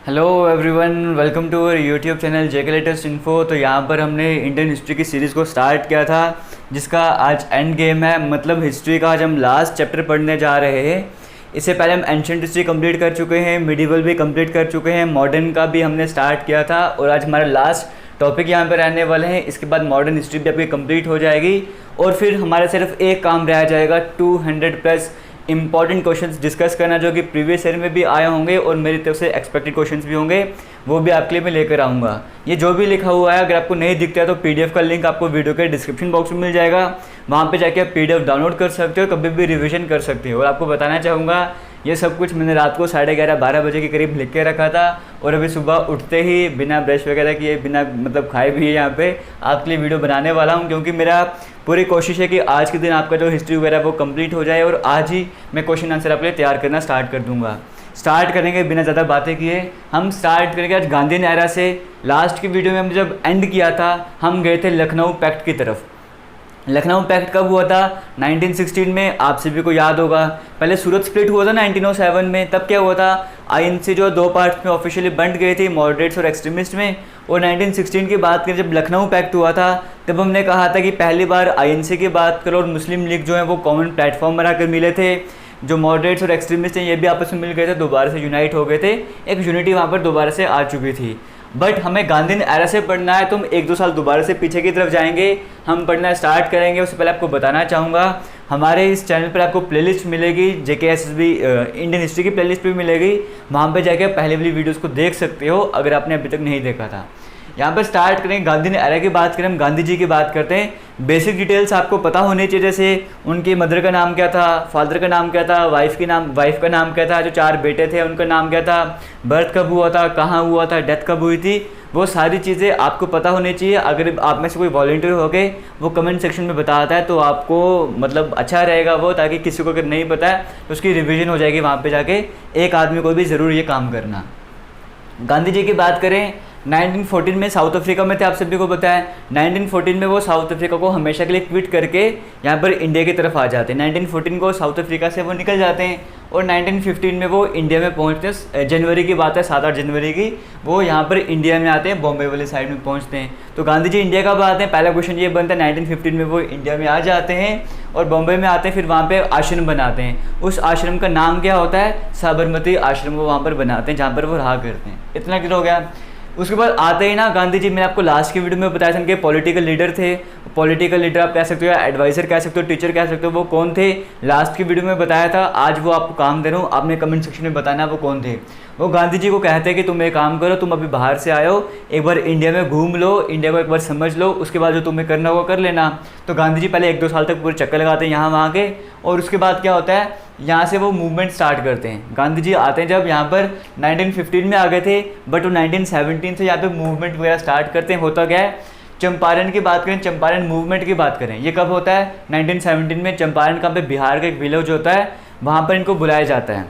Hello everyone, welcome to our YouTube channel JK latest info. तो यहाँ पर हमने इंडियन हिस्ट्री की सीरीज़ को स्टार्ट किया था, जिसका आज एंड गेम है। मतलब हिस्ट्री का आज हम लास्ट चैप्टर पढ़ने जा रहे हैं। इससे पहले हम एंशिएंट हिस्ट्री कंप्लीट कर चुके हैं, मिडिवल भी कंप्लीट कर चुके हैं, मॉडर्न का भी हमने स्टार्ट किया था और आज हमारा लास्ट टॉपिक यहाँ पर रहने वाले हैं। इसके बाद मॉडर्न हिस्ट्री भी आपकी कंप्लीट हो जाएगी और फिर हमारा सिर्फ एक काम रह जाएगा 200+ इंपॉर्टेंट क्वेश्चंस डिस्कस करना, जो कि प्रीवियस ईयर में भी आए होंगे और मेरी तरफ से एक्सपेक्टेड क्वेश्चंस भी होंगे, वो भी आपके लिए मैं लेकर आऊँगा। ये जो भी लिखा हुआ है, अगर आपको नहीं दिखता है तो पीडीएफ का लिंक आपको वीडियो के डिस्क्रिप्शन बॉक्स में मिल जाएगा। वहाँ पे जाके आप पीडीएफ डाउनलोड कर सकते हो, कभी भी रिवीजन कर सकते हो। और आपको बताना चाहूँगा, ये सब कुछ मैंने रात को 11:30-12 बजे के करीब लिख के रखा था और अभी सुबह उठते ही बिना ब्रश वगैरह किए, बिना मतलब खाए भी यहाँ पे आपके लिए वीडियो बनाने वाला हूँ, क्योंकि मेरा पूरी कोशिश है कि आज के दिन आपका जो हिस्ट्री वगैरह वो कंप्लीट हो जाए और आज ही मैं क्वेश्चन आंसर आपके लिए तैयार करना स्टार्ट कर दूँगा। स्टार्ट करेंगे बिना ज़्यादा बातें किए। हम स्टार्ट करेंगे आज गांधीयन एरा से। लास्ट की वीडियो में हम जब एंड किया था, हम गए थे लखनऊ पैक्ट की तरफ। लखनऊ पैक्ट कब हुआ था? 1916 में। आप सभी को याद होगा, पहले सूरत स्प्लिट हुआ था 1907 में। तब क्या हुआ था, आईएनसी जो दो पार्ट्स में ऑफिशियली बंट गई थी, मॉडरेट्स और एक्सट्रीमिस्ट में। और 1916 की बात करें, जब लखनऊ पैक्ट हुआ था, तब हमने कहा था कि पहली बार आईएनसी की बात करो और मुस्लिम लीग जो है वो कॉमन प्लेटफॉर्म बनाकर मिले थे। जो मॉडरेट्स और एक्सट्रीमिस्ट हैं ये भी आपस में मिल गए थे, दोबारा से यूनाइट हो गए थे, एक यूनिटी वहाँ पर दोबारा से आ चुकी थी। बट हमें गांधीयन एरा से पढ़ना है, तो हम 1-2 साल दोबारा से पीछे की तरफ जाएंगे, हम पढ़ना स्टार्ट करेंगे। उससे पहले आपको बताना चाहूँगा, हमारे इस चैनल पर आपको प्लेलिस्ट मिलेगी, जेकेएसएसबी इंडियन हिस्ट्री की प्लेलिस्ट भी मिलेगी। वहाँ पे जाके पहले वाली वीडियोस को देख सकते हो अगर आपने अभी तक नहीं देखा था। यहाँ पर स्टार्ट करें, गांधीयन एरा की बात करें, हम गांधी जी की बात करते हैं। बेसिक डिटेल्स आपको पता होनी चाहिए, जैसे उनकी मदर का नाम क्या था, फादर का नाम क्या था, वाइफ का नाम क्या था, जो 4 बेटे थे उनका नाम क्या था, बर्थ कब हुआ था, कहाँ हुआ था, डेथ कब हुई थी, वो सारी चीज़ें आपको पता होनी चाहिए। अगर आप में से कोई वॉलंटियर हो गए वो कमेंट सेक्शन में बताता है तो आपको मतलब अच्छा रहेगा वो, ताकि किसी को अगर नहीं पता है तो उसकी रिवीजन हो जाएगी। वहाँ पे जाके एक आदमी को भी ज़रूर ये काम करना। गांधी जी की बात करें, 1914 में साउथ अफ्रीका में थे, आप सभी को पता है। 1914 में वो साउथ अफ्रीका को हमेशा के लिए क्विट करके यहाँ पर इंडिया की तरफ आ जाते हैं। 1914 को साउथ अफ्रीका से वो निकल जाते हैं और 1915 में वो इंडिया में पहुँचते हैं। जनवरी की बात है, 7-8 जनवरी की, वो यहाँ पर इंडिया में आते हैं, बॉम्बे वाले साइड में पहुँचते हैं। तो गांधी जी इंडिया कब आते हैं? पहला क्वेश्चन ये बनता है, 1915 में वो इंडिया में आ जाते हैं और बॉम्बे में आते हैं, फिर वहाँ पे आश्रम बनाते हैं। उस आश्रम का नाम क्या होता है? साबरमती आश्रम वो वहाँ पर बनाते हैं, जहाँ पर वो रहा करते हैं। इतना क्लियर हो गया। उसके बाद आते ही ना गांधी जी, मैंने आपको लास्ट की वीडियो में बताया था, उनके पॉलिटिकल लीडर थे। पॉलिटिकल लीडर आप कह सकते हो, एडवाइज़र कह सकते हो, टीचर कह सकते हो, वो कौन थे? लास्ट की वीडियो में बताया था। आज वो आपको काम दे रहा हूँ, आपने कमेंट सेक्शन में बताना वो कौन थे। वो गांधी जी को कहते हैं कि तुम एक काम करो, तुम अभी बाहर से आए हो, एक बार इंडिया में घूम लो, इंडिया को एक बार समझ लो, उसके बाद जो तुम्हें करना होगा कर लेना। तो गांधी जी पहले 1-2 साल तक पूरे चक्कर लगाते हैं यहाँ वहाँ के, और उसके बाद क्या होता है, यहाँ से वो मूवमेंट स्टार्ट करते हैं। गांधी जी आते हैं जब यहाँ पर 1915 में आ गए थे, बट वो 1917 से यहाँ पे मूवमेंट वगैरह स्टार्ट करते हैं। होता क्या है, चंपारण की बात करें, चंपारण मूवमेंट की बात करें, ये कब होता है? 1917 में। चंपारण का पे बिहार का एक विलेज होता है, वहाँ पर इनको बुलाया जाता है।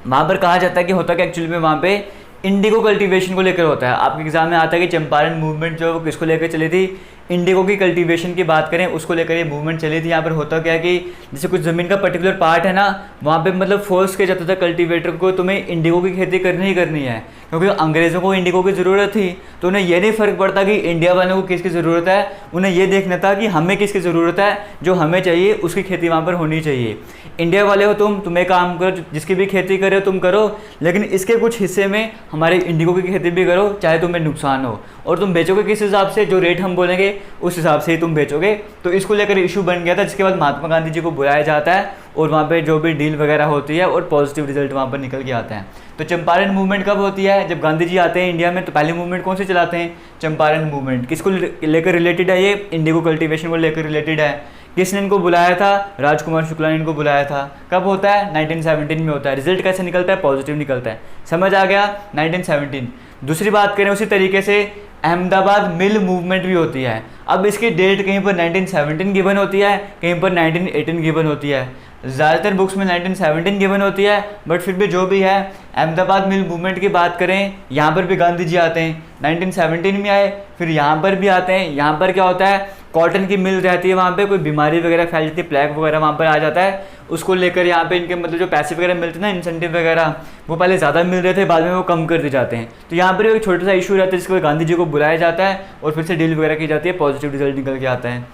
वहाँ पर कहा जाता है कि होता क्या एक्चुअली में, वहाँ पे इंडिगो कल्टीवेशन को लेकर होता है। आपके एग्जाम में आता है कि चंपारण मूवमेंट जो वो किसको लेकर चली थी? इंडिगो की कल्टीवेशन की बात करें, उसको लेकर ये मूवमेंट चली थी। यहाँ पर होता क्या है कि जैसे कुछ ज़मीन का पर्टिकुलर पार्ट है ना, वहाँ पे मतलब फोर्स किया जाता था कल्टीवेटर को, तुम्हें इंडिगो की खेती करनी ही करनी है, क्योंकि अंग्रेज़ों को इंडिगो की ज़रूरत थी। तो उन्हें ये नहीं फ़र्क पड़ता कि इंडिया वालों को किसकी ज़रूरत है, उन्हें ये देखना था कि हमें किसकी ज़रूरत है, जो हमें चाहिए उसकी खेती वहाँ पर होनी चाहिए। इंडिया वाले हो तुम एक काम करो, जिसकी भी खेती करे तुम करो, लेकिन इसके कुछ हिस्से में हमारे इंडिगो की खेती भी करो, चाहे तुम्हें नुकसान हो। और तुम बेचोगे किस हिसाब से? जो रेट हम बोलेंगे उस हिसाब से ही तुम बेचोगे। तो इसको लेकर इशू बन गया था, जिसके बाद महात्मा गांधी जी को बुलाया जाता है और वहाँ पे जो भी डील वगैरह होती है और पॉजिटिव रिजल्ट वहाँ पर निकल के आता है। तो चंपारण मूवमेंट कब होती है? जब गांधी जी आते हैं इंडिया में। तो पहली मूवमेंट कौन सी चलाते हैं? चंपारण मूवमेंट। किसको लेकर रिलेटेड है ये? इंडिगो कल्टीवेशन को लेकर रिलेटेड है। किसने इनको बुलाया था? राजकुमार शुक्ला ने इनको बुलाया था। कब होता है? 1917 में होता है। रिजल्ट कैसे निकलता है? पॉजिटिव निकलता है। समझ आ गया? 1917। दूसरी बात करें, उसी तरीके से अहमदाबाद मिल मूवमेंट भी होती है। अब इसकी डेट कहीं पर 1917 गिवन होती है, कहीं पर 1918 गिवन होती है। ज़्यादातर बुक्स में 1917 गिवन होती है, बट फिर भी जो भी है, अहमदाबाद मिल मूवमेंट की बात करें, यहाँ पर भी गांधी जी आते हैं, 1917 में आए, फिर यहाँ पर भी आते हैं। यहाँ पर क्या होता है, कॉटन की मिल रहती है, वहाँ पे कोई बीमारी वगैरह फैल जाती है, प्लेग वगैरह वहाँ पर आ जाता है, उसको लेकर यहाँ पे इनके मतलब जो पैसे वगैरह मिलते हैं ना, इंसेंटिव वगैरह, वो पहले ज़्यादा मिल रहे थे, बाद में वो कम कर दिए जाते हैं। तो यहाँ पर एक छोटा सा इशू रहता है, जिसके बाद गांधी जी को बुलाया जाता है और फिर से डील वगैरह की जाती है, पॉजिटिव रिजल्ट निकल के आता है।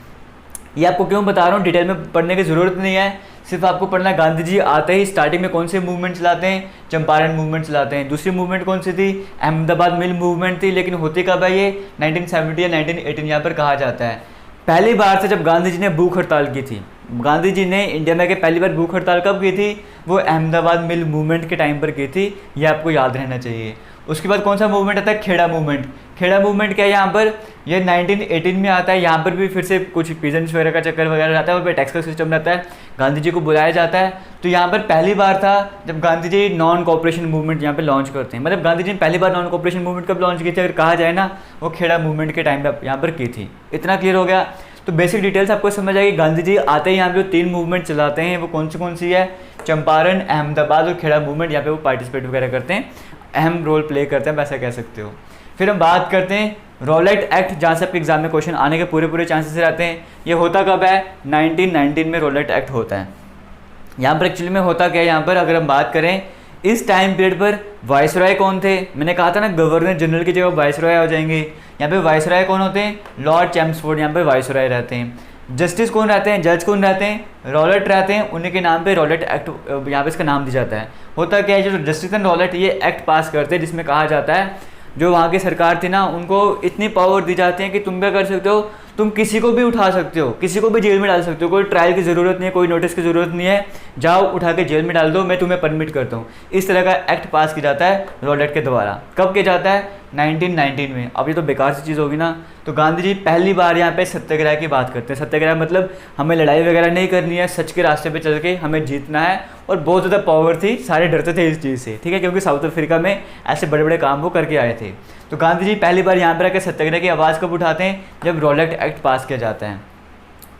ये आपको क्यों बता रहा हूँ, डिटेल में पढ़ने की ज़रूरत नहीं है, सिर्फ आपको पढ़ना है गांधी जी आते ही स्टार्टिंग में कौन से मूवमेंट चलाते हैं, चंपारण मूवमेंट चलाते हैं। दूसरी मूवमेंट कौन सी थी, अहमदाबाद मिल मूवमेंट थी, लेकिन होती कब है ये, 1970 या 1918 यहाँ पर कहा जाता है। पहली बार से जब गांधी जी ने भूख हड़ताल की थी, गांधी जी ने इंडिया में के पहली बार भूख हड़ताल कब की थी, वो अहमदाबाद मिल मूवमेंट के टाइम पर की थी, ये आपको याद रहना चाहिए। उसके बाद कौन सा मूवमेंट आता है, खेड़ा मूवमेंट। खेड़ा मूवमेंट क्या है यहाँ पर, ये 1918 में आता है। यहाँ पर भी फिर से कुछ पीजेंट्स वगैरह का चक्कर वगैरह रहता है, और फिर टैक्स का सिस्टम रहता है, गांधी जी को बुलाया जाता है। तो यहाँ पर पहली बार था जब Gandhi ji non cooperation movement यहाँ पे लॉन्च करते हैं। मतलब गांधी जी ने पहली बार नॉन कॉपरेशन मूवमेंट कब लॉन्च की थी, अगर कहा जाए ना, वो खेड़ा मूवमेंट के टाइम पर यहाँ पर की थी। इतना क्लियर हो गया। तो बेसिक डिटेल्स आपको समझ आएगी। गांधी जी आते ही यहाँ पे जो 3 मूवमेंट चलाते हैं, वो कौन सी है, चंपारण, अहमदाबाद और खेड़ा मूवमेंट, यहाँ पे वो पार्टिसिपेट वगैरह करते हैं, अहम रोल प्ले करते हैं, वैसा कह सकते हो। फिर हम बात करते हैं रॉलेट एक्ट, जहाँ से आपके एग्जाम में क्वेश्चन आने के पूरे चांसेस रहते हैं। ये होता कब है, 1919 में रॉलेट एक्ट होता है। यहाँ पर एक्चुअली में होता क्या है, यहाँ पर अगर हम बात करें इस टाइम पीरियड पर वाइसरॉय कौन थे, मैंने कहा था ना गवर्नर जनरल की जगह वाइसरॉय हो जाएंगे। यहाँ पे वाइसरॉय कौन होते हैं, लॉर्ड चैम्सफोर्ड यहाँ पे वाइसरॉय रहते हैं। जस्टिस कौन रहते हैं, जज कौन रहते हैं, रॉलेट रहते हैं, उन्हीं के नाम पे रॉलेट एक्ट यहाँ पे इसका नाम दिया जाता है। होता क्या है, जो जस्टिस एंड रॉलेट ये एक्ट पास करते हैं, जिसमें कहा जाता है जो वहाँ की सरकार थी ना, उनको इतनी पावर दी जाती है कि तुम क्या कर सकते हो, तुम किसी को भी उठा सकते हो, किसी को भी जेल में डाल सकते हो, कोई ट्रायल की ज़रूरत नहीं है, कोई नोटिस की ज़रूरत नहीं है, जाओ उठा के जेल में डाल दो, मैं तुम्हें परमिट करता हूँ। इस तरह का एक्ट पास किया जाता है रॉलेट के द्वारा। कब किया जाता है, 1919 में। अब ये तो बेकार सी चीज़ होगी ना। तो गांधी जी पहली बार यहाँ पे सत्याग्रह की बात करते हैं। सत्याग्रह मतलब हमें लड़ाई वगैरह नहीं करनी है, सच के रास्ते पे चल के हमें जीतना है। और बहुत ज़्यादा पावर थी, सारे डरते थे इस चीज़ से, ठीक है, क्योंकि साउथ अफ्रीका में ऐसे बड़े बड़े काम वो करके आए थे। तो गांधी जी पहली बार यहाँ पर आकर सत्याग्रह की आवाज़ कब उठाते हैं, जब रॉलेट एक्ट पास किया जाता है।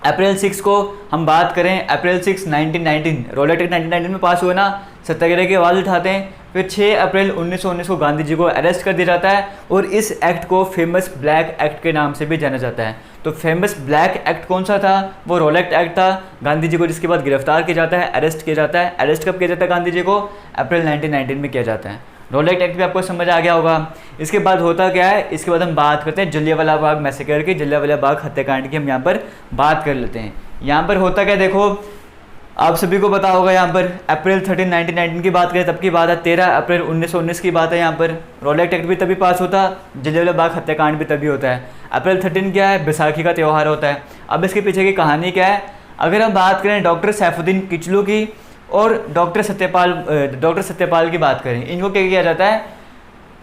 अप्रैल 6 को हम बात करें, अप्रैल 6 1919 रॉलेट एक्ट 1919 में पास हुआ ना, सत्याग्रह की आवाज़ उठाते हैं। फिर 6 अप्रैल 1919 को गांधी जी को अरेस्ट कर दिया जाता है, और इस एक्ट को फेमस ब्लैक एक्ट के नाम से भी जाना जाता है। तो फेमस ब्लैक एक्ट कौन सा था, वो रॉलेट एक्ट था। गांधी जी को जिसके बाद गिरफ्तार किया जाता है, अरेस्ट किया जाता है। अरेस्ट कब किया जाता है गांधी जी को, अप्रैल 1919 में किया जाता है। रॉलेट एक्ट भी आपको समझ आ गया होगा। इसके बाद होता क्या है, इसके बाद हम बात करते हैं जलियांवाला बाग मैसेकर की, जलियांवाला बाग हत्याकांड की हम यहाँ पर बात कर लेते हैं। यहाँ पर होता क्या, देखो आप सभी को पता होगा, यहाँ पर अप्रैल 13 1919 की बात करें तब की बात है, 13 अप्रैल 1919 की बात है। यहाँ पर रॉलेट एक्ट भी तभी पास होता, जलियांवाला बाग हत्याकांड भी तभी होता है। अप्रैल 13 क्या है, बैसाखी का त्यौहार होता है। अब इसके पीछे की कहानी क्या है, अगर हम बात करें डॉक्टर सैफुद्दीन किचलू की और डॉक्टर सत्यपाल की बात करें, इनको क्या किया जाता है,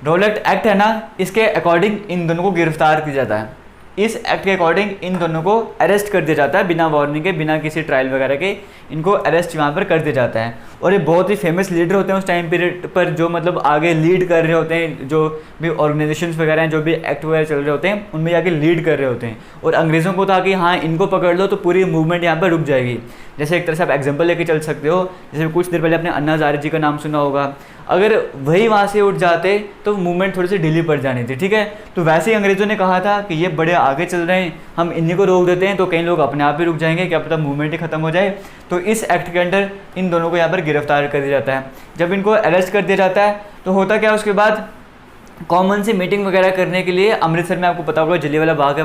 रॉलेट एक्ट है ना, इसके अकॉर्डिंग इन दोनों को गिरफ्तार किया जाता है। इस एक्ट के अकॉर्डिंग इन दोनों को अरेस्ट कर दिया जाता है, बिना वार्निंग के, बिना किसी ट्रायल वगैरह के इनको अरेस्ट वहाँ पर कर दिया जाता है। और ये बहुत ही फेमस लीडर होते हैं उस टाइम पीरियड पर, जो मतलब आगे लीड कर रहे होते हैं, जो भी ऑर्गेनाइजेशंस वगैरह हैं, जो भी एक्ट वगैरह चल रहे होते हैं, उनमें आगे लीड कर रहे होते हैं। और अंग्रेज़ों को था कि हाँ इनको पकड़ लो तो पूरी मूवमेंट यहाँ पर रुक जाएगी। जैसे एक तरह से आप एग्जाम्पल लेके चल सकते हो, जैसे कुछ देर पहले आपने अन्ना हज़ारे जी का नाम सुना होगा, अगर वही वहाँ से उठ जाते तो मूवमेंट थोड़ी सी ढीली पड़ जानी थी, ठीक है। तो वैसे ही अंग्रेज़ों ने कहा था कि ये बड़े आगे चल रहे हैं, हम इन्हीं को रोक देते हैं तो कई लोग अपने आप ही रुक जाएंगे, क्या पता मूवमेंट ही खत्म हो जाए। तो इस एक्ट के अंडर इन दोनों को यहाँ पर गिरफ्तार कर दिया जाता है। जब इनको अरेस्ट कर दिया जाता है तो होता क्या, उसके बाद कॉमन सी मीटिंग वगैरह करने के लिए अमृतसर में आपको पता होगा जलियांवाला बाग है,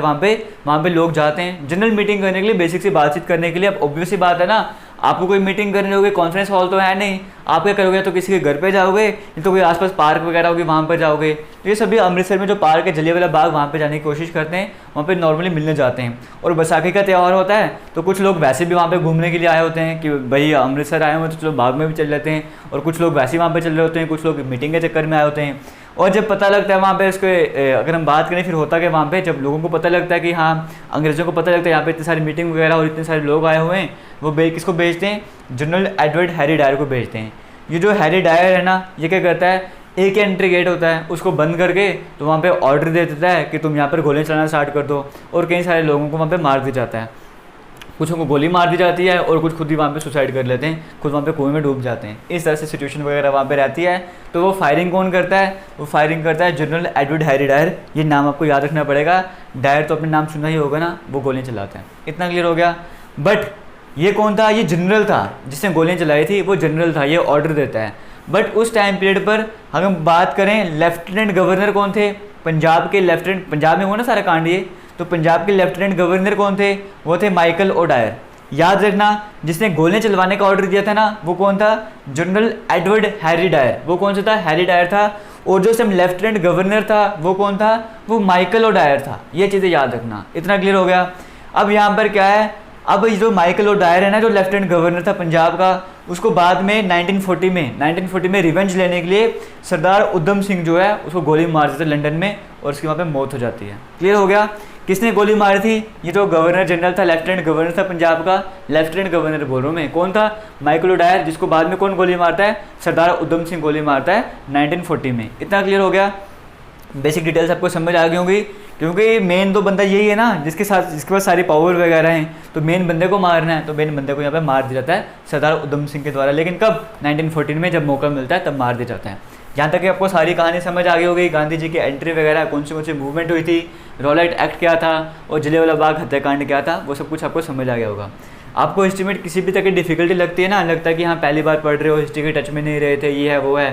वहाँ पे लोग जाते हैं जनरल मीटिंग करने के लिए, बेसिक सी बातचीत करने के लिए। अब ऑब्वियस सी बात है ना, आपको कोई मीटिंग करनी होगी, कॉन्फ्रेंस हॉल तो है नहीं, आप क्या करोगे, तो किसी के घर पे जाओगे, नहीं तो कोई आसपास पार्क वगैरह होगी वहाँ पर जाओगे। तो ये सभी अमृतसर में जो पार्क है जलियांवाला बाग, वहाँ पे जाने की कोशिश करते हैं, वहाँ पे नॉर्मली मिलने जाते हैं। और बैसाखी का त्यौहार होता है तो कुछ लोग वैसे भी वहाँ पे घूमने के लिए आए होते हैं कि भाई अमृतसर आए हुए तो चलो बाग में भी चल जाते हैं, और कुछ लोग वैसे ही वहाँ पर चल रहे होते हैं, कुछ लोग मीटिंग के चक्कर में आए होते हैं। और जब पता लगता है वहाँ पे उसके, अगर हम बात करें फिर होता कि वहाँ पे जब लोगों को पता लगता है कि हाँ अंग्रेज़ों को पता लगता है यहाँ पे इतनी सारी मीटिंग वगैरह और इतने सारे लोग आए हुए हैं, वो किसको भेजते हैं, जनरल एडवर्ड हैरी डायर को भेजते हैं। ये जो हैरी डायर है ना, ये क्या करता है, एक एंट्री गेट होता है उसको बंद करके तो वहाँ पे ऑर्डर दे देता है कि तुम यहाँ पर गोलियाँ चलाना स्टार्ट कर दो, और कई सारे लोगों को वहाँ पे मार दिया जाता है। कुछ को गोली मार दी जाती है और कुछ खुद ही वहाँ पे सुसाइड कर लेते हैं, खुद वहाँ पे कुएं में डूब जाते हैं। इस तरह से सिचुएशन वगैरह वहाँ पे रहती है। तो वो फायरिंग कौन करता है? वो फायरिंग करता है जनरल एडवर्ड हैरी डायर। ये नाम आपको याद रखना पड़ेगा। डायर तो अपने नाम सुना ही होगा ना, वो गोलियाँ चलाते हैं। इतना क्लियर हो गया। बट ये कौन था? ये जनरल था जिसने गोलियाँ चलाई थी, वो जनरल था, ये ऑर्डर देता है। बट उस टाइम पीरियड पर अगर हम बात करें, लेफ्टिनेंट गवर्नर कौन थे? पंजाब के लेफ्टिनेंट, पंजाब में हुआ ना सारा कांड ये, तो पंजाब के लेफ्टिनेंट गवर्नर कौन थे? वो थे माइकल ओडायर। याद रखना, जिसने गोलियां चलवाने का ऑर्डर दिया था ना, वो कौन था? General Edward Harry Dyer. वो कौन सा था? हैरी डायर था। और जो सेम लेफ्टिनेंट गवर्नर था वो कौन था? वो माइकल ओडायर था। ये चीज़ें याद रखना। इतना क्लियर हो गया। अब यहाँ पर क्या है, अब जो माइकल ओडायर है ना, जो लेफ्टिनेंट गवर्नर था पंजाब का, उसको बाद में 1940 में रिवेंज लेने के लिए सरदार उधम सिंह जो है उसको गोली मार देते लंदन में, और उसकी वहाँ पे मौत हो जाती है। क्लियर हो गया? किसने गोली मारी थी? ये जो गवर्नर जनरल था, लेफ्टिनेंट गवर्नर था पंजाब का, लेफ्टिनेंट गवर्नर बोल रहा हूँ मैं, कौन था? माइकल ओडायर, जिसको बाद में कौन गोली मारता है? सरदार उधम सिंह गोली मारता है 1940 में। इतना क्लियर हो गया? बेसिक डिटेल्स आपको समझ आ गई होंगी, क्योंकि मेन तो बंदा यही है ना जिसके पास सारी पावर वगैरह हैं, तो मेन बंदे को मारना है, तो मेन बंदे को यहाँ पे मार दिया जाता है सरदार उधम सिंह के द्वारा। लेकिन कब? 1914 में, जब मौका मिलता है तब मार दिया जाता है। यहाँ तक कि आपको सारी कहानी समझ आ गई होगी, गांधी जी की एंट्री वगैरह, कौन सी मूवमेंट हुई थी, रॉलेट एक्ट क्या था, और जलियांवाला बाग हत्याकांड क्या था, वो सब कुछ आपको समझ आ गया होगा। आपको हिस्ट्री में किसी भी तरह की डिफिकल्टी लगती है ना, लगता है कि हाँ पहली बार पढ़ रहे हो, हिस्ट्री के टच में नहीं रहे थे, ये है वो है,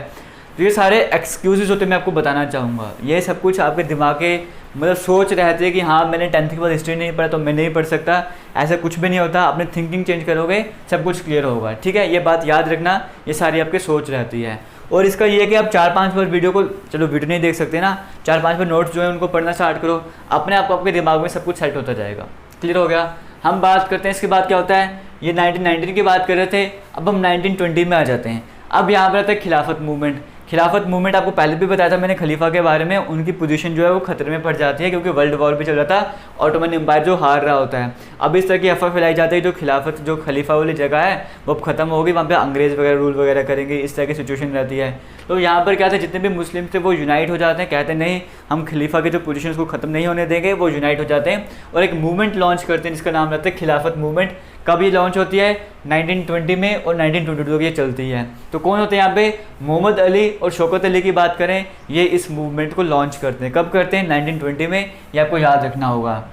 तो ये सारे एक्सक्यूजेस होते मैं आपको बताना चाहूँगा। ये सब कुछ आपके दिमाग के मतलब सोच रहते हैं कि हाँ मैंने 10th के बाद हिस्ट्री नहीं पढ़ा तो मैं नहीं पढ़ सकता, ऐसा कुछ भी नहीं होता। अपने थिंकिंग चेंज करोगे सब कुछ क्लियर होगा, ठीक है? ये बात याद रखना, ये सारी आपकी सोच रहती है। और इसका ये है कि आप 4-5 बार वीडियो को, चलो वीडियो नहीं देख सकते ना, 4-5 बार नोट्स जो है उनको पढ़ना स्टार्ट करो, अपने आप आपके दिमाग में सब कुछ सेट होता जाएगा। क्लियर हो गया? हम बात करते हैं इसके बाद क्या होता है। ये 1919 की बात कर रहे थे, अब हम 1920 में आ जाते हैं। अब यहाँ पर आता है खिलाफत मूवमेंट। खिलाफत मूवमेंट आपको पहले भी बताया था मैंने खलीफा के बारे में, उनकी पोजीशन जो है वो खतरे में पड़ जाती है, क्योंकि वर्ल्ड वॉर भी चल रहा था, ऑटोमन एम्पायर जो हार रहा होता है। अब इस तरह की अफवाह फैलाई जाती है जो खिलाफत, जो खलीफा वाली जगह है वो अब खत्म होगी, वहाँ पे अंग्रेज़ वगैरह रूल वगैरह करेंगे, इस तरह की सिचुएशन रहती है। तो यहाँ पर क्या था, जितने भी मुस्लिम थे वो यूनाइट हो जाते हैं, कहते हैं नहीं हम खलीफा के जो पोजीशन को ख़त्म नहीं होने देंगे, वो यूनाइट हो जाते हैं और एक मूवमेंट लॉन्च करते हैं जिसका नाम रहता है खिलाफत मूवमेंट। कब ये लॉन्च होती है? 1920 में, और 1922 तक ये चलती है। तो कौन होते हैं यहाँ पे? मोहम्मद अली और शौकत अली की बात करें, ये इस मूवमेंट को लॉन्च करते हैं। कब करते हैं? 1920 में, ये आपको याद रखना होगा।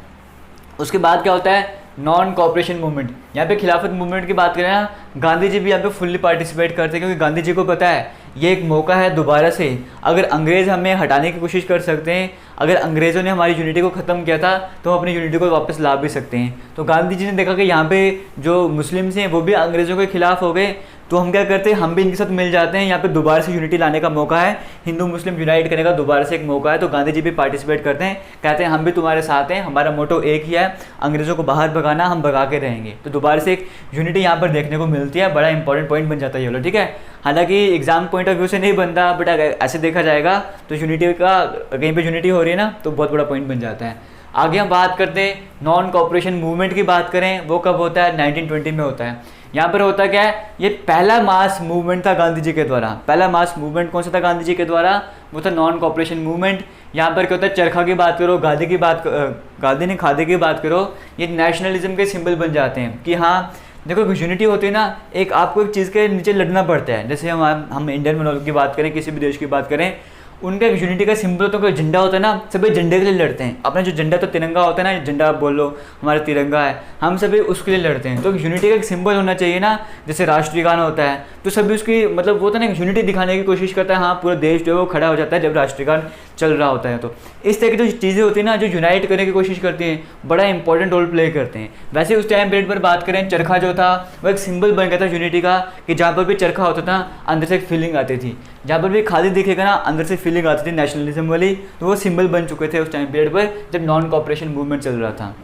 उसके बाद क्या होता है? Non cooperation movement. यहाँ पे खिलाफत मूवमेंट की बात करें ना, गांधी जी भी यहाँ पे फुल्ली पार्टिसिपेट करते हैं, क्योंकि गांधी जी को पता है ये एक मौका है दोबारा से, अगर अंग्रेज़ हमें हटाने की कोशिश कर सकते हैं, अगर अंग्रेज़ों ने हमारी यूनिटी को ख़त्म किया था तो हम अपनी यूनिटी को वापस ला भी सकते हैं। तो गांधी जी ने देखा कि यहाँ पे जो मुस्लिम्स हैं वो भी अंग्रेज़ों के खिलाफ हो गए, तो हम क्या करते हैं, हम भी इनके साथ मिल जाते हैं। यहाँ पे दोबारा से यूनिटी लाने का मौका है, हिंदू मुस्लिम यूनाइट करने का दोबारा से एक मौका है। तो गांधी जी भी पार्टिसिपेट करते हैं, कहते हैं हम भी तुम्हारे साथ हैं, हमारा मोटो एक ही है, अंग्रेज़ों को बाहर भगाना, हम भगा के रहेंगे। तो दोबारा से एक यूनिटी यहाँ पर देखने को मिलती है, बड़ा इंपॉर्टेंट पॉइंट बन जाता है ये वाला, ठीक है? हालांकि एग्जाम पॉइंट ऑफ व्यू से नहीं बनता, बट अगर ऐसे देखा जाएगा तो यूनिटी का, कहीं पे यूनिटी हो रही है ना, तो बहुत बड़ा पॉइंट बन जाता है। आगे हम बात करते हैं नॉन कॉपरेशन मूवमेंट की बात करें, वो कब होता है? 1920 में होता है। यहाँ पर होता क्या है, ये पहला मास मूवमेंट था गांधी जी के द्वारा। पहला मास मूवमेंट कौन सा था गांधी जी के द्वारा? वो था नॉन कॉपरेशन मूवमेंट। यहाँ पर क्या होता है, चरखा की बात करो, गांधी ने खादी की बात करो, ये नेशनलिज्म के सिंबल बन जाते हैं कि हाँ देखो यूनिटी होती है ना, एक आपको एक चीज़ के नीचे लड़ना पड़ता है। जैसे हम इंडियन मनोबल की बात करें, किसी भी देश की बात करें, उनका एक यूनिटी का सिंबल तो कोई झंडा होता है ना, सभी झंडे के लिए लड़ते हैं। अपना जो झंडा तो तिरंगा होता है ना, झंडा आप बोल लो हमारा तिरंगा है, हम सभी उसके लिए लड़ते हैं। तो यूनिटी का एक सिंबल होना चाहिए ना, जैसे राष्ट्रीय गान होता है तो सभी उसकी मतलब वो होता है ना, यूनिटी दिखाने की कोशिश करता है, हाँ पूरा देश जो है वो खड़ा हो जाता है जब राष्ट्रीय गान चल रहा होता है। तो इस तरह की जो चीज़ें होती हैं ना, जो यूनाइट करने की कोशिश करती हैं, बड़ा इंपॉर्टेंट रोल प्ले करते हैं। वैसे उस टाइम पीरियड पर बात करें, चरखा जो था वो एक सिंबल बन गया था यूनिटी का, कि जहाँ पर भी चरखा होता था अंदर से एक फीलिंग आती थी, जहाँ पर भी खादी दिखेगा ना अंदर से फीलिंग आती थी नेशनलिज्म वाली, तो वो सिंबल बन चुके थे उस टाइम पीरियड पर जब नॉन कॉपरेशन मूवमेंट चल रहा था।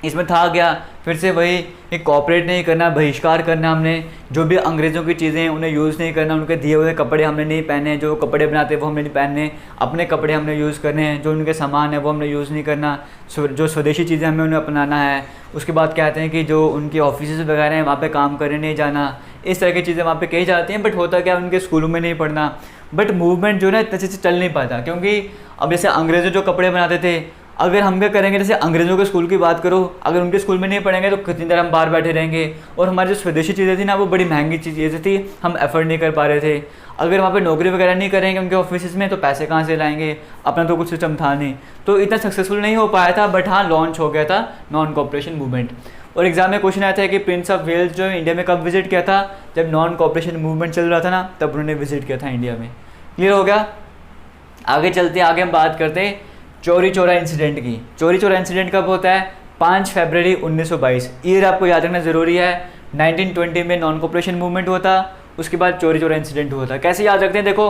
इसमें था क्या, फिर से वही एक कॉपरेट नहीं करना, बहिष्कार करना, हमने जो भी अंग्रेज़ों की चीज़ें उन्हें यूज़ नहीं करना, उनके दिए हुए कपड़े हमने नहीं पहने, जो कपड़े बनाते वो हमने नहीं पहनने, अपने कपड़े हमने यूज़ करने हैं, जो उनके सामान है वो हमने यूज़ नहीं करना, जो स्वदेशी चीज़ें हमें उन्हें अपनाना है। उसके बाद कहते हैं कि जो उनकी ऑफिस वगैरह हैं वहाँ पर काम करने नहीं जाना, इस तरह की चीज़ें वहाँ पर कही जाती हैं। बट होता क्या, उनके स्कूलों में नहीं पढ़ना। बट मूवमेंट जो है ना इतने अच्छे से चल नहीं पाता, क्योंकि अब जैसे अंग्रेज़ों जो कपड़े बनाते थे, अगर हम क्या करेंगे, जैसे अंग्रेज़ों के स्कूल की बात करो, अगर उनके स्कूल में नहीं पढ़ेंगे तो कितनी देर हम बाहर बैठे रहेंगे, और हमारी जो स्वदेशी चीज़ें थी ना वो बड़ी महंगी चीज़ें थी, हम एफर्ड नहीं कर पा रहे थे। अगर वहाँ पे नौकरी वगैरह नहीं करेंगे उनके ऑफिस में तो पैसे कहाँ से लाएंगे, अपना तो कुछ सिस्टम था नहीं, तो इतना सक्सेसफुल नहीं हो पाया था। बट हाँ, लॉन्च हो गया था नॉन कोऑपरेशन मूवमेंट। और एग्जाम में क्वेश्चन आया था कि प्रिंस ऑफ वेल्स जो इंडिया में कब विजिट किया था, जब नॉन कोऑपरेशन मूवमेंट चल रहा था ना, तब उन्होंने विजिट किया था इंडिया में। क्लियर हो गया। आगे चलते हैं, आगे हम बात करते हैं चौरी चौरा इंसिडेंट की। चौरी चौरा इंसिडेंट कब होता है? 5 फरवरी 1922। ईयर आपको याद रखना ज़रूरी है। 1920 में नॉन कोऑपरेशन मूवमेंट हुआ था, उसके बाद चौरी चौरा इंसिडेंट हुआ था। कैसे याद रखते हैं? देखो,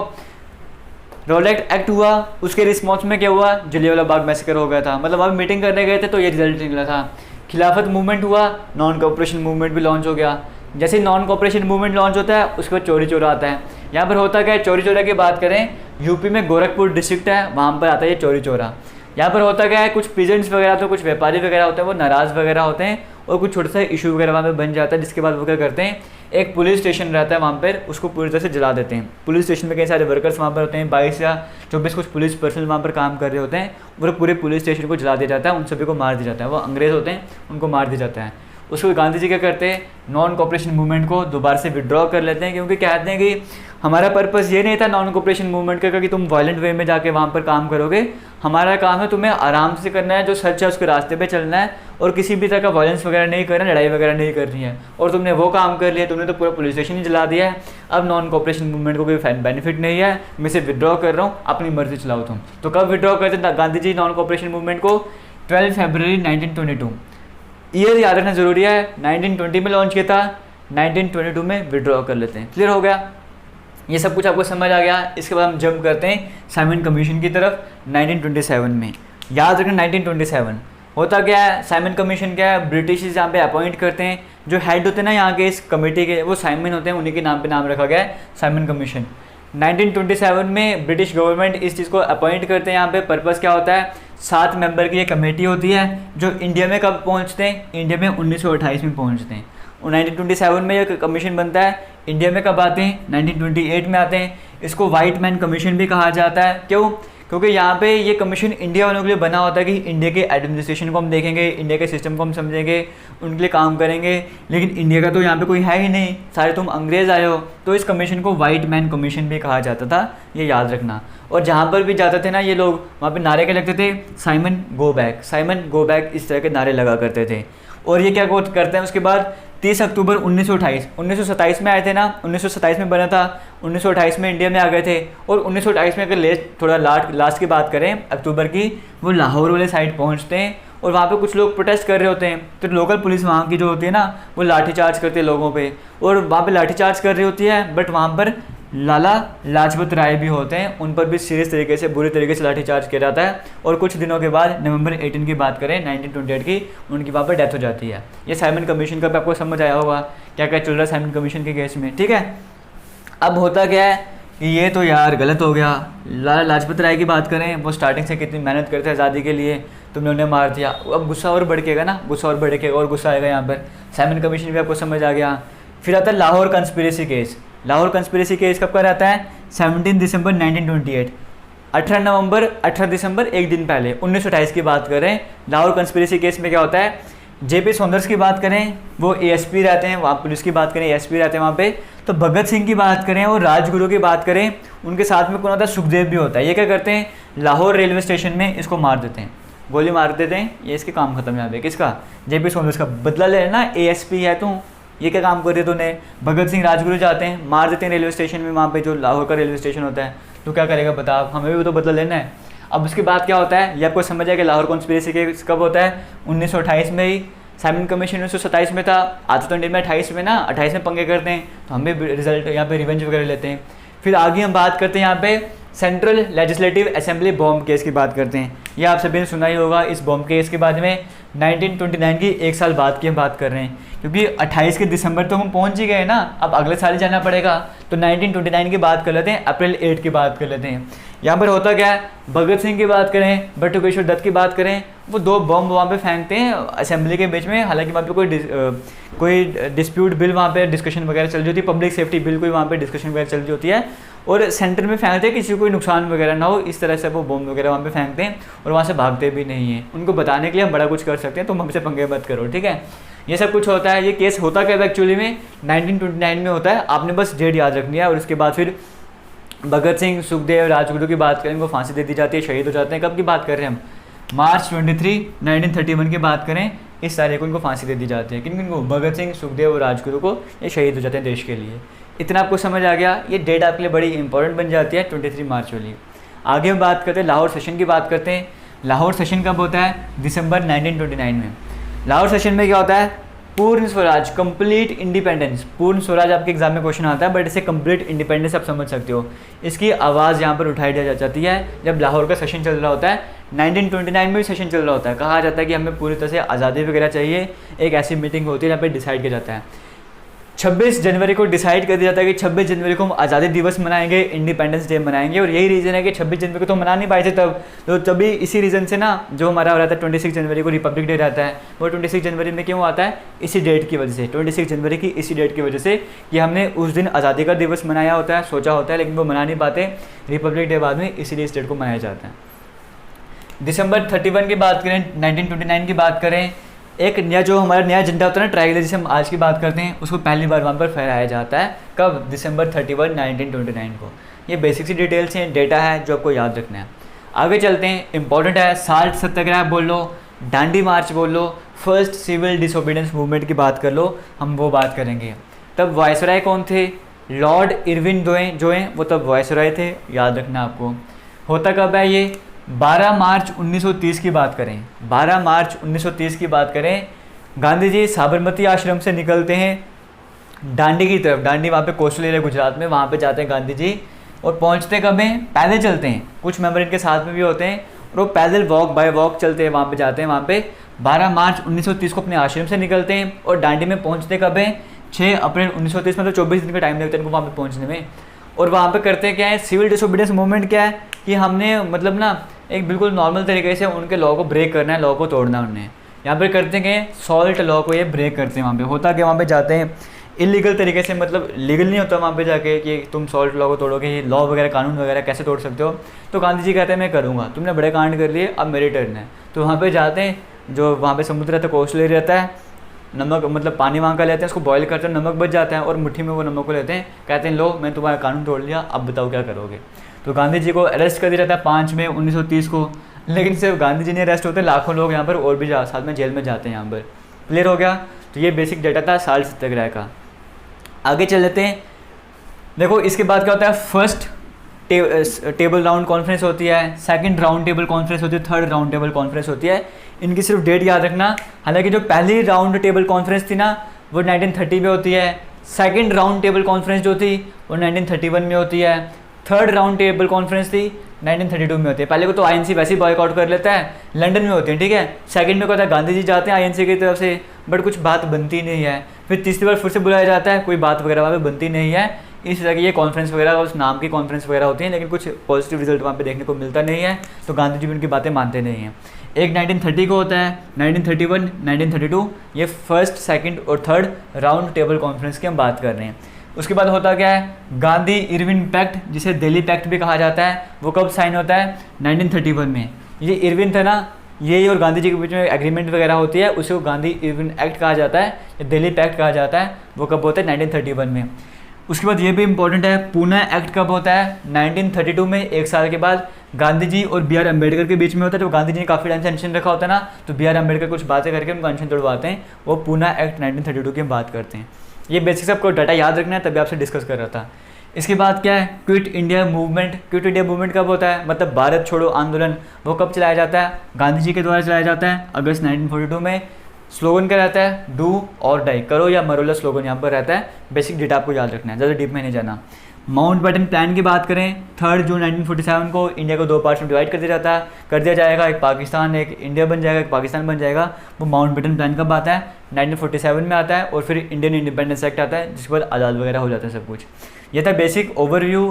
रॉलेट एक्ट हुआ, उसके रिस्पॉन्स में क्या हुआ? जलियांवाला बाग मैसेकर हो गया था। मतलब आप मीटिंग करने गए थे तो ये रिजल्ट निकला था। खिलाफत मूवमेंट हुआ, नॉन कोऑपरेशन मूवमेंट भी लॉन्च हो गया। जैसे नॉन कोऑपरेशन मूवमेंट लॉन्च होता है उसके बाद चौरी चौरा आता है। यहाँ पर होता क्या है, चौरी चौरा की बात करें, यूपी में गोरखपुर डिस्ट्रिक्ट है, वहाँ पर आता है ये चौरी चौरा। यहाँ पर होता क्या है, कुछ पीजेंट्स वगैरह तो कुछ व्यापारी वगैरह होते हैं, वो नाराज़ वगैरह होते हैं और कुछ छोटा सा इशू वगैरह वहाँ पे बन जाता है, जिसके बाद वो क्या करते हैं, एक पुलिस स्टेशन रहता है वहाँ पर, उसको पूरी तरह से जला देते हैं। पुलिस स्टेशन में कई सारे वर्कर्स वहाँ पर होते हैं, 22 या 24 कुछ पुलिस पर्सनल वहाँ पर काम कर रहे होते हैं, और पूरे पुलिस स्टेशन को जला दिया जाता है, उन सभी को मार दिया जाता है। वो अंग्रेज़ होते हैं, उनको मार दिया जाता है। उसको गांधी जी क्या करते हैं, नॉन कोऑपरेशन मूवमेंट को दोबारा से विड्रॉ कर लेते हैं, क्योंकि कहते हैं कि हमारा पर्पस ये नहीं था नॉन कोऑपरेशन मूवमेंट का कि तुम वायलेंट वे में जाके वहाँ पर काम करोगे। हमारा काम है तुम्हें आराम से करना है, जो सच है उसके रास्ते पे चलना है, और किसी भी तरह का वायलेंस वगैरह नहीं करना, लड़ाई वगैरह नहीं करनी है। और तुमने वो काम कर लिया, तुमने तो पूरा पुलिस स्टेशन ही जला दिया है। अब नॉन कोऑपरेशन मूवमेंट को कोई बेनिफिट नहीं है, मैं इसे विड्रॉ कर रहा हूँ, अपनी मर्जी चलाओ तुम। तो कब विड्रॉ करते Gandhi ji non cooperation movement को? 12 फरवरी 1922। ईयर याद रखना जरूरी है। 1920 में लॉन्च किया था, 1922 में विड्रॉ कर लेते हैं। क्लियर हो गया, ये सब कुछ आपको समझ आ गया। इसके बाद हम जंप करते हैं साइमन कमीशन की तरफ। 1927 में याद रखना, 1927 होता क्या है, साइमन कमीशन क्या है, ब्रिटिश यहाँ पे अपॉइंट करते हैं, जो हेड होते हैं ना यहाँ के इस कमेटी के, वो साइमन होते हैं, उन्हीं के नाम पे नाम रखा गया है साइमन कमीशन। 1927 में ब्रिटिश गवर्नमेंट इस चीज़ को अपॉइंट करते हैं। यहाँ पे पर्पस क्या होता है, 7 मेंबर की ये कमेटी होती है, जो इंडिया में कब पहुँचते हैं, इंडिया में 1928 में पहुँचते हैं। और 1927 में ये कमीशन बनता है। इंडिया में कब आते हैं, 1928 में आते हैं। इसको वाइट मैन कमीशन भी कहा जाता है। क्यों? क्योंकि यहाँ पे ये कमीशन इंडिया वालों के लिए बना होता है कि इंडिया के एडमिनिस्ट्रेशन को हम देखेंगे, इंडिया के सिस्टम को हम समझेंगे, उनके लिए काम करेंगे। लेकिन इंडिया का तो यहाँ पे कोई है ही नहीं, सारे तुम अंग्रेज़ आए हो, तो इस कमीशन को वाइट मैन कमीशन भी कहा जाता था, ये याद रखना। और जहाँ पर भी जाते थे ना ये लोग, वहाँ पे नारे क्या लगते थे, Simon go back, Simon go back, इस तरह के नारे लगा करते थे। और ये क्या करते हैं उसके बाद, 30 अक्टूबर 1928, 1927 में आए थे ना, 1927 में बना था, 1928 में इंडिया में आ गए थे। और 1928 में अगर थोड़ा लास्ट की बात करें अक्टूबर की, वो लाहौर वाले साइड पहुंचते हैं, और वहाँ पे कुछ लोग प्रोटेस्ट कर रहे होते हैं। तो लोकल पुलिस वहाँ की जो होती है ना, वो लाठीचार्ज करते हैं लोगों पे, और वहाँ पे लाठीचार्ज कर रही होती है। बट वहाँ पर लाला लाजपत राय भी होते हैं, उन पर भी सीरियस तरीके से, बुरी तरीके से लाठीचार्ज किया जाता है। और कुछ दिनों के बाद नवंबर 18 की बात करें 1928 की, उनकी वहाँ पर डेथ हो जाती है। ये साइमन कमीशन का भी आपको समझ आया होगा क्या क्या चल रहा है साइमन कमीशन के केस में, ठीक है। अब होता क्या है कि ये तो यार गलत हो गया। लाला लाजपत राय की बात करें, वो स्टार्टिंग से कितनी मेहनत करते हैं आज़ादी के लिए, तुमने उन्हें मार दिया। अब गुस्सा और भड़केगा ना, गुस्सा और भड़केगा और गुस्सा आएगा यहाँ पर। साइमन कमीशन भी आपको समझ आ गया। फिर आता है Lahore conspiracy case. Lahore conspiracy case कब का रहता है, 17 दिसंबर 1928। 18 नवंबर 18 दिसंबर, एक दिन पहले 1928 की बात करें। लाहौर कंस्पिरेसी केस में क्या होता है, जेपी सौंदर्स की बात करें, वो एएसपी रहते हैं वहाँ, पुलिस की बात करें एएसपी रहते हैं वहाँ पे। तो भगत सिंह की बात करें और राजगुरु की बात करें, उनके साथ में कौन होता है, सुखदेव भी होता है। ये क्या करते हैं, लाहौर रेलवे स्टेशन में इसको मार देते हैं, गोली मार देते हैं। ये इसके काम खत्म यहाँ पे, किसका, जेपी सौंदर्स का। बदला लेना, एएसपी है तू, ये क्या काम कर रहे तूने। भगत सिंह राजगुरु जाते हैं, मार देते हैं रेलवे स्टेशन में, वहाँ पे जो लाहौर का रेलवे स्टेशन होता है। तो क्या करेगा बता, हमें भी तो बदला लेना है। अब उसके बाद क्या होता है, ये आपको समझ आया कि लाहौर कॉन्स्पिरेसी केस कब होता है, 1928 में ही। साइमन कमीशन 1927 में था, आता तो इंडिया में 28 में ना, 28 में पंगे करते हैं, तो हम भी रिजल्ट यहाँ पे रिवेंज वगैरह लेते हैं। फिर आगे हम बात करते हैं यहाँ पे central legislative assembly bomb case की बात करते हैं। ये आप सभी ने सुना ही होगा इस बॉम्ब केस के बाद में। 1929 की एक साल बाद की हम बात कर रहे हैं, क्योंकि 28 के दिसंबर तो हम पहुंच ही गए ना, अब अगले साल ही जाना पड़ेगा। तो 1929 की बात कर लेते हैं, अप्रैल 8 की बात कर लेते हैं। यहाँ पर होता क्या है, भगत सिंह की बात करें, बटुकेश्वर दत्त की बात करें, वो 2 बॉम्ब वहाँ पे फेंकते हैं असेंबली के बीच में। हालांकि वहाँ पे कोई डिस्प्यूट बिल वहाँ पे डिस्कशन वगैरह चल रही होती है, पब्लिक सेफ्टी बिल कोई वहाँ पे डिस्कशन वगैरह चल रही होती है। और सेंटर में फेंकते हैं, किसी को कोई नुकसान वगैरह ना हो, इस तरह से वो बम वगैरह वहाँ पे फेंकते हैं और वहाँ से भागते भी नहीं हैं। उनको बताने के लिए हम बड़ा कुछ कर सकते हैं, तुम हमसे पंगे मत करो, ठीक है। ये सब कुछ होता है। ये केस होता क्या था एक्चुअली में 1929 में होता है, आपने बस डेट याद रखनी है। और उसके बाद फिर भगत सिंह, सुखदेव, राजगुरु की बात करें, उनको फांसी दे दी जाती है, शहीद हो जाते हैं। कब की बात कर रहे हैं हम? मार्च 23, 1931 की बात करें, इस तारीख को इनको फांसी दे दी जाती है। किन किन को? भगत सिंह, सुखदेव और राजगुरु को। ये शहीद हो जाते हैं देश के लिए। इतना आपको समझ आ गया। ये डेट आपके लिए बड़ी इंपॉर्टेंट बन जाती है 23 मार्च वाली। आगे हम बात करते हैं लाहौर सेशन की बात करते हैं। लाहौर सेशन कब होता है? दिसंबर 1929 में। लाहौर सेशन में क्या होता है? पूर्ण स्वराज, कंप्लीट इंडिपेंडेंस। पूर्ण स्वराज आपके एग्जाम में क्वेश्चन आता है, बट इसे कंप्लीट इंडिपेंडेंस आप समझ सकते हो। इसकी आवाज़ यहाँ पर उठाई जाती है जब लाहौर का सेशन चल रहा होता है। 1929 में भी सेशन चल रहा होता है। कहा जाता है कि हमें पूरी तरह से आज़ादी वगैरह चाहिए। एक ऐसी मीटिंग होती है जहाँ पर डिसाइड किया जाता है। 26 जनवरी को डिसाइड कर दिया जाता है कि 26 जनवरी को हम आज़ादी दिवस मनाएंगे, इंडिपेंडेंस डे मनाएंगे। और यही रीज़न है कि 26 जनवरी को तो मना नहीं पाए थे तब, तो तभी इसी रीज़न से ना जो हमारा हो रहा था 26 जनवरी को रिपब्लिक डे रहता है, वो 26 जनवरी में क्यों आता है? इसी डेट की वजह से, 26 जनवरी की इसी डेट की वजह से कि हमने उस दिन आज़ादी का दिवस मनाया होता है, सोचा होता है, लेकिन वो मना नहीं पाते। रिपब्लिक डे बाद में इसीलिए इस डेट को मनाया जाता है। दिसंबर 31 की बात करें, 1929 की बात करें, एक नया जो हमारा नया झंडा होता है ना, ट्राइगल, जिसे हम आज की बात करते हैं, उसको पहली बार वहाँ पर फहराया जाता है। कब? दिसंबर 31, 1929 को। ये बेसिक सी डिटेल्स हैं, डेटा है जो आपको याद रखना है। आगे चलते हैं, इंपॉर्टेंट है। साल्ट सत्याग्रह बोल लो, डांडी मार्च बोल लो, फर्स्ट सिविल डिसोबीडियंस मूवमेंट की बात कर लो, हम वो बात करेंगे। तब वायसराय कौन थे? लॉर्ड इरविन जोए, वो तब वायसराय थे, याद रखना आपको। होता कब है ये? 12 मार्च 1930 की बात करें, 12 मार्च 1930 की बात करें, गांधी जी साबरमती आश्रम से निकलते हैं डांडी की तरफ। डांडी वहाँ पे कोस्टल एरिया गुजरात में, वहाँ पे जाते हैं गांधी जी। और पहुँचते कब हैं? पैदल चलते हैं, कुछ मेंबर इनके साथ में भी होते हैं, और वो पैदल वॉक बाय वॉक चलते हैं, वहाँ पे जाते हैं। वहाँ पे 12 मार्च 1930 को अपने आश्रम से निकलते हैं और डांडी में पहुँचते कब हैं? 6 अप्रैल 1930, मतलब 24 दिन का टाइम लगता है इनको वहाँ पे पहुँचने में। और वहाँ पे करते क्या है? सिविल डिसोबीडियंस मूवमेंट क्या है कि हमने मतलब ना एक बिल्कुल नॉर्मल तरीके से उनके लॉ को ब्रेक करना है, लॉ को तोड़ना है उन्हें। यहाँ पे करते हैं सॉल्ट लॉ को ये ब्रेक करते हैं। वहाँ पे होता क्या? वहाँ पे जाते हैं इलीगल तरीके से, मतलब लीगल नहीं होता वहाँ पे जाके कि तुम सॉल्ट लॉ को तोड़ोगे, ये लॉ वगैरह कानून वगैरह कैसे तोड़ सकते हो। तो गांधी जी कहते हैं मैं करूँगा, तुमने बड़े कांड कर लिए, अब मेरी टर्न है। तो वहाँ पर जाते हैं, जो वहाँ पर समुद्र रहता है, कोस्टल एरिया रहता है, नमक मतलब पानी वहाँ का लेते हैं, उसको बॉईल करते हैं, नमक बच जाता है और मुट्ठी में वो नमक को लेते हैं, कहते हैं लो मैं तुम्हारा कानून तोड़ लिया, अब बताओ क्या करोगे। तो गांधी जी को अरेस्ट कर दिया जाता है 5 मई 1930 को। लेकिन सिर्फ गांधी जी नहीं अरेस्ट होते, लाखों लोग यहाँ पर और भी साथ में जेल में जाते हैं यहाँ पर। क्लियर हो गया? तो ये बेसिक डेटा था साल्ट सत्याग्रह का। आगे चल लेते हैं। देखो इसके बाद क्या होता है? फर्स्ट टेबल राउंड कॉन्फ्रेंस होती है, सेकंड राउंड टेबल कॉन्फ्रेंस होती है, थर्ड राउंड टेबल कॉन्फ्रेंस होती है। इनकी सिर्फ डेट याद रखना। हालांकि जो पहली राउंड टेबल कॉन्फ्रेंस थी ना, वो 1930 में होती है। सेकंड राउंड टेबल कॉन्फ्रेंस जो थी वो 1931 में होती है। थर्ड राउंड टेबल कॉन्फ्रेंस थी 1932 में होती है। पहले को तो आईएनसी वैसे ही बॉयकॉट कर लेता है, लंदन में होती है, ठीक है। सेकंड में क्या होता है? गांधी जी जाते हैं आईएनसी की तरफ से, बट कुछ बात बनती नहीं है। फिर तीसरी बार फिर से बुलाया जाता है, कोई बात वगैरह वहाँ पे बनती नहीं है। इस तरह की ये कॉन्फ्रेंस वगैरह उस नाम की कॉन्फ्रेंस वगैरह होती है, लेकिन कुछ पॉजिटिव रिजल्ट वहाँ पे देखने को मिलता नहीं है। तो गांधी जी भी उनकी बातें मानते नहीं हैं। एक 1930 को होता है, 1931, 1932, ये फर्स्ट, सेकंड और थर्ड राउंड टेबल कॉन्फ्रेंस की हम बात कर रहे हैं। उसके बाद होता क्या है? गांधी इरविन पैक्ट, जिसे दिल्ली पैक्ट भी कहा जाता है, वो कब साइन होता है? 1931 में। ये इरविन था ना, यही और गांधी जी के बीच में एग्रीमेंट वगैरह होती है, उसे गांधी इरविन एक्ट कहा जाता है, या दिल्ली पैक्ट कहा जाता है। वो कब होता है? 1931 में। उसके बाद ये भी इंपॉर्टेंट है, पूना एक्ट कब होता है? 1932 में, 1 साल के बाद। गांधी जी और बी आर अम्बेडकर के बीच में होता है। तो गांधी जी ने काफ़ी टाइम से अनशन रखा होता है ना, तो बी आर अम्बेडकर कुछ बातें करके उनको अनशन तोड़वाते हैं। वो पूना एक्ट 1932 की हम बात करते हैं। ये बेसिक सबको डाटा याद रखना है, तभी आपसे डिस्कस कर रहा था। इसके बाद क्या है? Quit India movement. Quit India movement कब होता है? मतलब भारत छोड़ो आंदोलन, वो कब चलाया जाता है? गांधी जी के द्वारा चलाया जाता है, अगस्त 1942 में। स्लोगन क्या रहता है? डू और डाई, करो या मरो वाला स्लोगन यहाँ पर रहता है। बेसिक डेटा आपको याद रखना है, ज़्यादा डीप में नहीं जाना। माउंटबेटन प्लान की बात करें, 3 जून 1947 को इंडिया को 2 पार्ट्स में डिवाइड कर दिया जाएगा। एक पाकिस्तान, एक इंडिया बन जाएगा, एक पाकिस्तान बन जाएगा। वो माउंटबेटन प्लान कब आता है? 1947 में आता है। और फिर इंडियन इंडिपेंडेंस एक्ट आता है, जिसके बाद आज़ाद वगैरह हो जाता है सब कुछ। ये था बेसिक ओवरव्यू,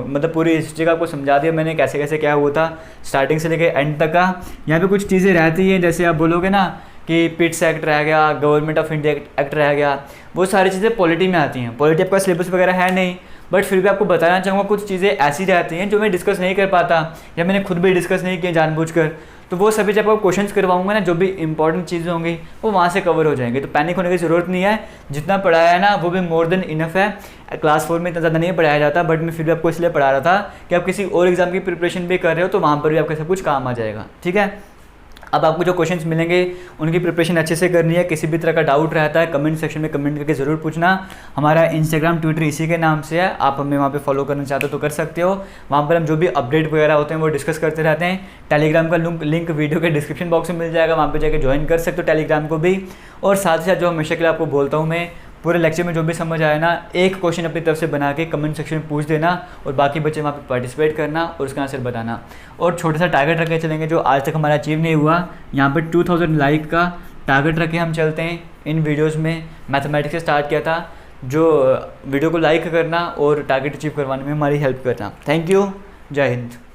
मतलब पूरी हिस्ट्री का आपको समझा दिया मैंने, कैसे कैसे क्या हुआ था स्टार्टिंग से लेकर एंड तक का। यहाँ पे कुछ चीज़ें रहती हैं, जैसे आप बोलोगे ना कि पिट्स एक्ट रह गया, गवर्नमेंट ऑफ इंडिया एक्ट रह गया, वो सारी चीज़ें पॉलिटी में आती हैं। पॉलिटी आपका सिलेबस वगैरह है नहीं, बट फिर भी आपको बताना चाहूँगा कुछ चीज़ें ऐसी रहती हैं जो मैं डिस्कस नहीं कर पाता या मैंने खुद भी डिस्कस नहीं किया जानबूझकर, तो वो सभी जब आप क्वेश्चंस करवाऊंगा ना, जो भी इंपॉर्टेंट चीज़ें होंगी वो वहाँ से कवर हो जाएंगे। तो पैनिक होने की ज़रूरत नहीं है, जितना पढ़ाया है ना वो भी मोर देन इनफ है। क्लास 4 में इतना ज़्यादा नहीं पढ़ाया जाता, बट मैं फिर भी आपको इसलिए पढ़ा रहा था कि आप किसी और एग्ज़ाम की प्रिपरेशन भी कर रहे हो तो वहाँ पर भी आपका सब कुछ काम आ जाएगा। ठीक है, अब आपको जो क्वेश्चंस मिलेंगे उनकी प्रिपरेशन अच्छे से करनी है। किसी भी तरह का डाउट रहता है कमेंट सेक्शन में कमेंट करके ज़रूर पूछना। हमारा इंस्टाग्राम ट्विटर इसी के नाम से है, आप हमें वहाँ पे फॉलो करना चाहते हो तो कर सकते हो। वहाँ पर हम जो भी अपडेट वगैरह होते हैं वो डिस्कस करते रहते हैं। टेलीग्राम का लिंक वीडियो के डिस्क्रिप्शन बॉक्स में मिल जाएगा, वहाँ पर जाकर ज्वाइन कर सकते हो टेलीग्राम को भी। और साथ ही साथ जो हमेशा के लिए आपको बोलता हूँ मैं, पूरे लेक्चर में जो भी समझ आया ना, एक क्वेश्चन अपनी तरफ से बना के कमेंट सेक्शन में पूछ देना और बाकी बच्चे वहाँ पे पार्टिसिपेट करना और उसका आंसर बताना। और छोटा सा टारगेट रख के चलेंगे जो आज तक हमारा अचीव नहीं हुआ। यहाँ पे 2000 लाइक का टारगेट रख के हम चलते हैं इन वीडियोज़ में। मैथमेटिक्स से स्टार्ट किया था, जो वीडियो को लाइक करना और टारगेट अचीव करवाने में हमारी हेल्प करना। थैंक यू, जय हिंद।